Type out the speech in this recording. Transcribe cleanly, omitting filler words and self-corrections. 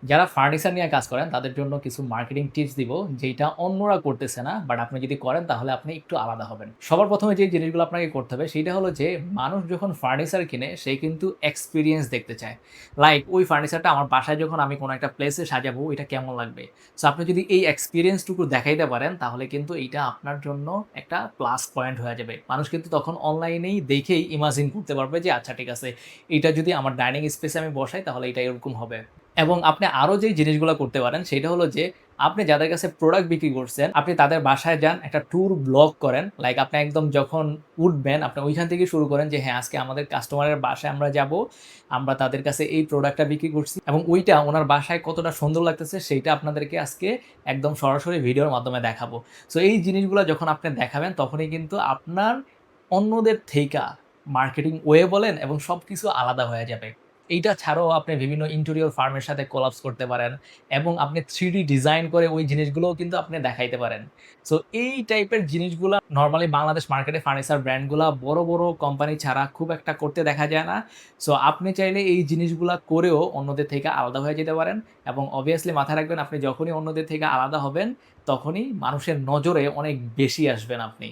যারা ফার্নিচার নিয়ে কাজ করেন তাদের জন্য কিছু মার্কেটিং টিপস দিব, যেইটা অন্যরা করতেছে না। বাট আপনি যদি করেন তাহলে আপনি একটু আলাদা হবেন। সবার ১ম এ যে জিনিসগুলো আপনাকে করতে হবে সেইটা হলো যে, মানুষ যখন ফার্নিচার কিনে সে কিন্তু এক্সপেরিয়েন্স দেখতে চায়। লাইক ওই ফার্নিচারটা আমার বাসায় যখন আমি কোনো একটা প্লেসে সাজাবো এটা কেমন লাগবে? সো আপনি যদি এই এক্সপেরিয়েন্স টুকু দেখাইতে পারেন তাহলে কিন্তু এইটা আপনার জন্য একটা প্লাস পয়েন্ট হয়ে যাবে। মানুষ কিন্তু তখন অনলাইনেই দেখেই ইমাজিন করতে পারবে যে আচ্ছা ঠিক আছে, এইটা যদি আমার ডাইনিং স্পেসে আমি বসাই তাহলে এটা এরকম হবে। এবং আপনি আরো যেই জিনিসগুলা করতে পারেন সেটা হলো যে, আপনি যাদের কাছে প্রোডাক্ট বিক্রি করছেন, আপনি তাদের বাসায় যান, একটা ট্যুর ব্লগ করেন। লাইক আপনি একদম যখন উঠবেন, আপনি ওইখান থেকে শুরু করেন যে, হ্যাঁ, আজকে আমাদের কাস্টমারের বাসায় আমরা যাবো। আমরা তাদের কাছে এই প্রোডাক্টটা বিক্রি করছি এবং ওইটা উনার বাসায় কতটা সুন্দর লাগতেছে সেইটা আপনাদেরকে আজকে একদম সরাসরি ভিডিওর মাধ্যমে দেখাবো। সো এই জিনিসগুলা যখন আপনি দেখাবেন তখনই কিন্তু আপনার অন্যদের থেইকা মার্কেটিং ওয়ে বলেন এবং সবকিছু আলাদা হয়ে যাবে। এইটা ছাড়াও আপনি বিভিন্ন ইন্টেরিয়র ফার্ম এর সাথে কোলাপস করতে পারেন এবং আপনি 3D ডিজাইন করে ওই জিনিসগুলোও কিন্তু আপনি দেখাইতে পারেন। সো এই টাইপের জিনিসগুলা নরমালি বাংলাদেশ মার্কেটে ফার্নিচার ব্র্যান্ড গুলা বড়, বড় কোম্পানি ছাড়া খুব একটা করতে দেখা যায় না। সো আপনি চাইলে এই জিনিসগুলা করেও অন্যদের থেকে আলাদা হয়ে যেতে পারেন এবং অবভিয়াসলি মাথায় রাখবেন আপনি যখনই অন্যদের থেকে আলাদা হবেন, তখনই মানুষের নজরে অনেক বেশি আসবেন আপনি।